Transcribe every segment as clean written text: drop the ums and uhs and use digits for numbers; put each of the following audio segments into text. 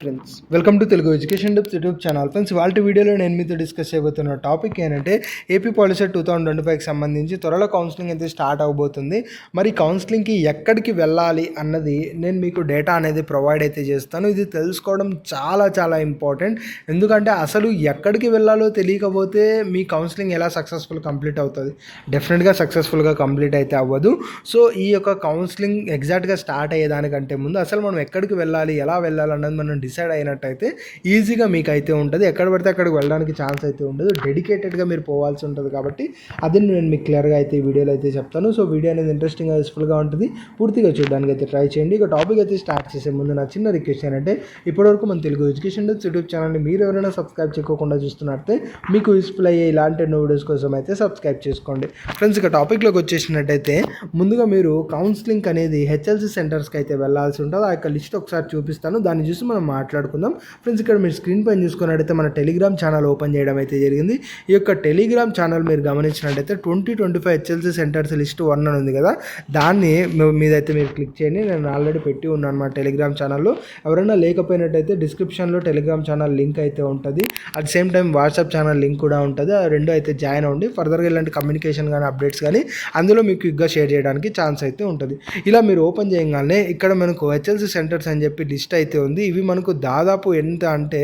Friends welcome to Telugu education tips YouTube channel. Friends వాళ్ళ వీడియోలో నేను మీతో డిస్కస్ చేయబోతున్న టాపిక్ ఏంటంటే ఏపీ పాలిసీ 2025కి సంబంధించి త్వరలో కౌన్సిలింగ్ అయితే స్టార్ట్ అవబోతుంది. మరి కౌన్సిలింగ్కి ఎక్కడికి వెళ్ళాలి అన్నది నేను మీకు డేటా అనేది ప్రొవైడ్ అయితే చేస్తాను. ఇది తెలుసుకోవడం చాలా చాలా ఇంపార్టెంట్. ఎందుకంటే అసలు ఎక్కడికి వెళ్ళాలో తెలియకపోతే మీ కౌన్సిలింగ్ ఎలా సక్సెస్ఫుల్ కంప్లీట్ అవుతుంది? డెఫినెట్గా సక్సెస్ఫుల్గా కంప్లీట్ అయితే అవ్వదు. సో ఈ యొక్క కౌన్సిలింగ్ ఎగ్జాక్ట్గా స్టార్ట్ అయ్యేదానికంటే ముందు అసలు మనం ఎక్కడికి వెళ్ళాలి, ఎలా వెళ్ళాలి అన్నది మనం డిసైడ్ అయినట్టయితే ఈజీగా మీకు అయితే ఉంటుంది. ఎక్కడ పడితే అక్కడికి వెళ్ళడానికి ఛాన్స్ అయితే ఉండదు. డెడికేటెడ్గా మీరు పోవాల్సి ఉంటుంది. కాబట్టి అది నేను మీకు క్లియర్గా అయితే ఈ వీడియోలో అయితే చెప్తాను. సో వీడియో అనేది ఇంట్రెస్టింగ్గా యూస్ఫుల్గా ఉంటుంది. పూర్తిగా చూడడానికి అయితే ట్రై చేయండి. ఇక టాపిక్ అయితే స్టార్ట్ చేసే ముందు నా చిన్న రిక్వెస్ట్ ఏంటంటే ఇప్పటివరకు మన తెలుగు ఎడ్యుకేషన్ టిప్స్ యూట్యూబ్ ఛానల్ని మీరు ఎవరైనా సబ్స్క్రైబ్ చేయకుండా చూస్తున్నట్టే మీకు యూస్ఫుల్ అయ్యే ఇలాంటి ఎన్నో వీడియోస్ కోసం అయితే సబ్స్క్రైబ్ చేసుకోండి. ఫ్రెండ్స్ ఇక టాపిక్లోకి వచ్చేసినట్టయితే ముందుగా మీరు కౌన్సిలింగ్ అనేది హెచ్ఎల్సి సెంటర్స్కి అయితే వెళ్ళాల్సి ఉంటుంది. ఆ యొక్క లిస్ట్ ఒకసారి చూపిస్తాను, దాన్ని చూసి మనం మాట్లాడుకుందాం. ఫ్రెండ్స్ ఇక్కడ మీరు స్క్రీన్ పైన చూసుకున్నట్టయితే మన టెలిగ్రామ్ ఛానల్ ఓపెన్ చేయడం అయితే జరిగింది. ఈ యొక్క టెలిగ్రామ్ ఛానల్ మీరు గమనించినట్టయితే 2025 హెచ్ఎల్సి సెంటర్స్ లిస్ట్ 1 అని ఉంది కదా, దాన్ని మీదైతే మీరు క్లిక్ చేయండి. నేను ఆల్రెడీ పెట్టి ఉన్నాను మా టెలిగ్రామ్ ఛానల్లో. ఎవరైనా లేకపోయినట్టయితే డిస్క్రిప్షన్లో టెలిగ్రామ్ ఛానల్ లింక్ అయితే ఉంటుంది. At same time WhatsApp channel link కూడా ఉంటుంది. ఆ రెండు అయితే జాయిన్ అవ్వండి. ఫర్దర్గా ఇలాంటి కమ్యూనికేషన్ కానీ అప్డేట్స్ కానీ అందులో మీకు క్విక్గా షేర్ చేయడానికి ఛాన్స్ అయితే ఉంటుంది. ఇలా మీరు ఓపెన్ చేయగానే ఇక్కడ మనకు హెచ్ఎల్సి సెంటర్స్ అని చెప్పి లిస్ట్ అయితే ఉంది. ఇవి మనకు దాదాపు ఎంత అంటే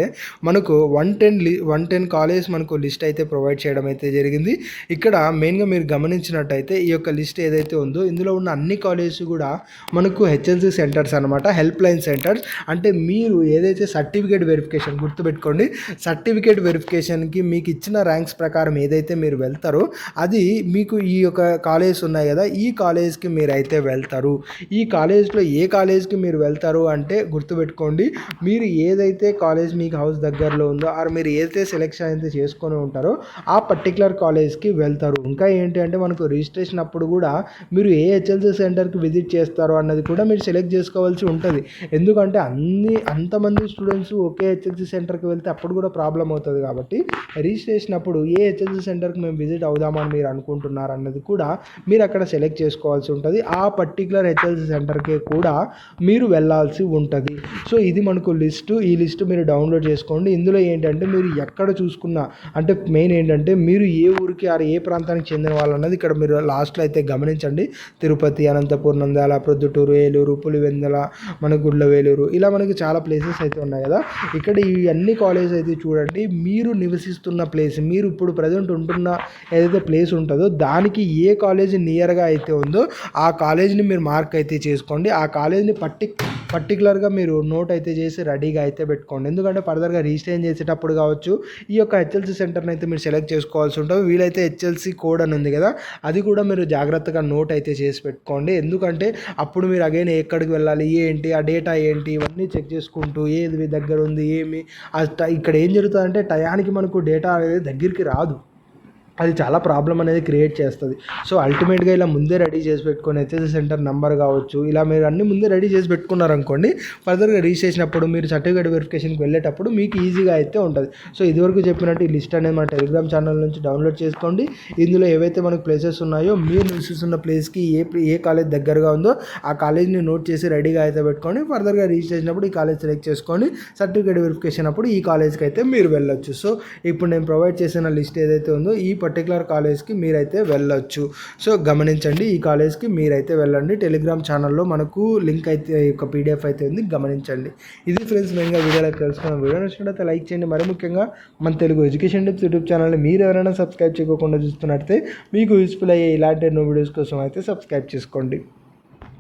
మనకు 110 కాలేజ్ మనకు లిస్ట్ అయితే ప్రొవైడ్ చేయడం అయితే జరిగింది. ఇక్కడ మెయిన్గా మీరు గమనించినట్టయితే ఈ యొక్క లిస్ట్ ఏదైతే ఉందో ఇందులో ఉన్న అన్ని కాలేజెస్ కూడా మనకు హెచ్ఎల్సి సెంటర్స్ అనమాట, హెల్ప్ లైన్ సెంటర్స్. అంటే మీరు ఏదైతే సర్టిఫికేట్ వెరిఫికేషన్, గుర్తుపెట్టుకోండి, సర్టిఫికేట్ వెరిఫికేషన్కి మీకు ఇచ్చిన ర్యాంక్స్ ప్రకారం ఏదైతే మీరు వెళ్తారో అది మీకు ఈ యొక్క కాలేజెస్ ఉన్నాయి కదా, ఈ కాలేజ్కి మీరైతే వెళ్తారు. ఈ కాలేజ్లో ఏ కాలేజ్కి మీరు వెళ్తారు అంటే గుర్తుపెట్టుకోండి, మీరు ఏదైతే కాలేజ్ మీకు హౌస్ దగ్గరలో ఉందో ఆర్ మీరు ఏదైతే సెలెక్షన్ అయితే చేసుకొని ఉంటారో ఆ పర్టికులర్ కాలేజ్కి వెళ్తారు. ఇంకా ఏంటి అంటే మనకు రిజిస్ట్రేషన్ అప్పుడు కూడా మీరు ఏ హెచ్ఎల్సి సెంటర్కి విజిట్ చేస్తారో అన్నది కూడా మీరు సెలెక్ట్ చేసుకోవాల్సి ఉంటుంది. ఎందుకంటే అంతమంది స్టూడెంట్స్ ఒకే హెచ్ఎల్సి సెంటర్కి వెళ్తే అప్పుడు కూడా ప్రాబ్లం అవుతుంది. కాబట్టి రిజిస్ట్రేషన్ అప్పుడు ఏ హెచ్ఎల్సి సెంటర్కి మేము విజిట్ అవుదామని మీరు అనుకుంటున్నారు అన్నది కూడా మీరు అక్కడ సెలెక్ట్ చేసుకోవాల్సి ఉంటుంది. ఆ పర్టికులర్ హెచ్ఎల్సి సెంటర్కి కూడా మీరు వెళ్ళాల్సి ఉంటుంది. సో ఇది మనకు లిస్టు. ఈ లిస్ట్ మీరు డౌన్లోడ్ చేసుకోండి. ఇందులో ఏంటంటే మీరు ఎక్కడ చూసుకున్నా, అంటే మెయిన్ ఏంటంటే మీరు ఏ ఊరికి ఆర్ ఏ ప్రాంతానికి చెందిన వాళ్ళు అన్నది ఇక్కడ మీరు లాస్ట్లో అయితే గమనించండి. తిరుపతి, అనంతపురం, నంద్యాల, ప్రొద్దుటూరు, ఏలూరు, పులివెందుల, మన గుడ్లవేలూరు, ఇలా మనకి చాలా ప్లేసెస్ అయితే ఉన్నాయి కదా. ఇక్కడ ఈ అన్ని కాలేజెస్ అయితే చూడండి, మీరు నివసిస్తున్న ప్లేస్, మీరు ఇప్పుడు ప్రజెంట్ ఉంటున్న ఏదైతే ప్లేస్ ఉంటుందో దానికి ఏ కాలేజ్ నియర్గా అయితే ఉందో ఆ కాలేజ్ని మీరు మార్క్ అయితే చేసుకోండి. ఆ కాలేజ్ని పర్టికులర్గా మీరు నోట్ అయితే చేసి రెడీగా అయితే పెట్టుకోండి. ఎందుకంటే ఫర్దర్గా రిజిస్ట్రేషన్ చేసేటప్పుడు కావచ్చు ఈ యొక్క హెచ్ఎల్సి సెంటర్ని అయితే మీరు సెలెక్ట్ చేసుకోవాల్సి ఉంటుంది. వీలైతే హెచ్ఎల్సి కోడ్ అని ఉంది కదా, అది కూడా మీరు జాగ్రత్తగా నోట్ అయితే చేసి పెట్టుకోండి. ఎందుకంటే అప్పుడు మీరు అగైన్ ఎక్కడికి వెళ్ళాలి, ఏంటి ఆ డేటా ఏంటి ఇవన్నీ చెక్ చేసుకుంటూ ఏది దగ్గర ఉంది ఏమి ఇక్కడ ఏం జరుగుతుందంటే టయానికి మనకు డేటా అనేది దగ్గరికి రాదు. అది చాలా ప్రాబ్లం అనేది క్రియేట్ చేస్తుంది. సో అల్టిమేట్గా ఇలా ముందే రెడీ చేసి పెట్టుకొని హెచ్ఎల్సి సెంటర్ నెంబర్ కావచ్చు, ఇలా మీరు అన్నీ ముందే రెడీ చేసి పెట్టుకున్నారనుకోండి, ఫర్దర్గా రిజిస్ట్రేషన్ అప్పుడు మీరు సర్టిఫికేట్ వెరిఫికేషన్కి వెళ్ళేటప్పుడు మీకు ఈజీగా అయితే ఉంటుంది. సో ఇదివరకు చెప్పినట్టు ఈ లిస్ట్ అనేది మన టెలిగ్రామ్ ఛానల్ నుంచి డౌన్లోడ్ చేసుకోండి. ఇందులో ఏవైతే మనకు ప్లేసెస్ ఉన్నాయో మీరు నివసిస్తున్న ప్లేస్కి ఏ కాలేజ్ దగ్గరగా ఉందో ఆ కాలేజ్ని నోట్ చేసి రెడీగా అయితే పెట్టుకోండి. ఫర్దర్గా రిజిస్ట్రేషన్ అప్పుడు ఈ కాలేజ్ సెలెక్ట్ చేసుకొని సర్టిఫికేట్ వెరిఫికేషన్ అప్పుడు ఈ కాలేజ్కి అయితే మీరు వెళ్ళొచ్చు. సో ఇప్పుడు నేను ప్రొవైడ్ చేసిన లిస్ట్ ఏదైతే ఉందో ఈ పర్టికులర్ కాలేజ్కి మీరైతే వెళ్ళొచ్చు. సో గమనించండి, ఈ కాలేజ్కి మీరైతే వెళ్ళండి. టెలిగ్రామ్ ఛానల్లో మనకు లింక్ అయితే ఒక పీడిఎఫ్ అయితే ఉంది, గమనించండి. ఇది ఫ్రెండ్స్ మెయిన్గా వీడియోలో తెలుసుకున్న. వీడియో నచ్చినట్లయితే లైక్ చేయండి. మరి ముఖ్యంగా మన తెలుగు ఎడ్యుకేషన్ టిప్స్ యూట్యూబ్ ఛానల్ని మీరు ఎవరైనా సబ్స్క్రైబ్ చేయకుండా చూస్తున్నట్లయితే మీకు యూస్ఫుల్ అయ్యే ఇలాంటి ఎన్నో వీడియోస్ కోసం అయితే సబ్స్క్రైబ్ చేసుకోండి.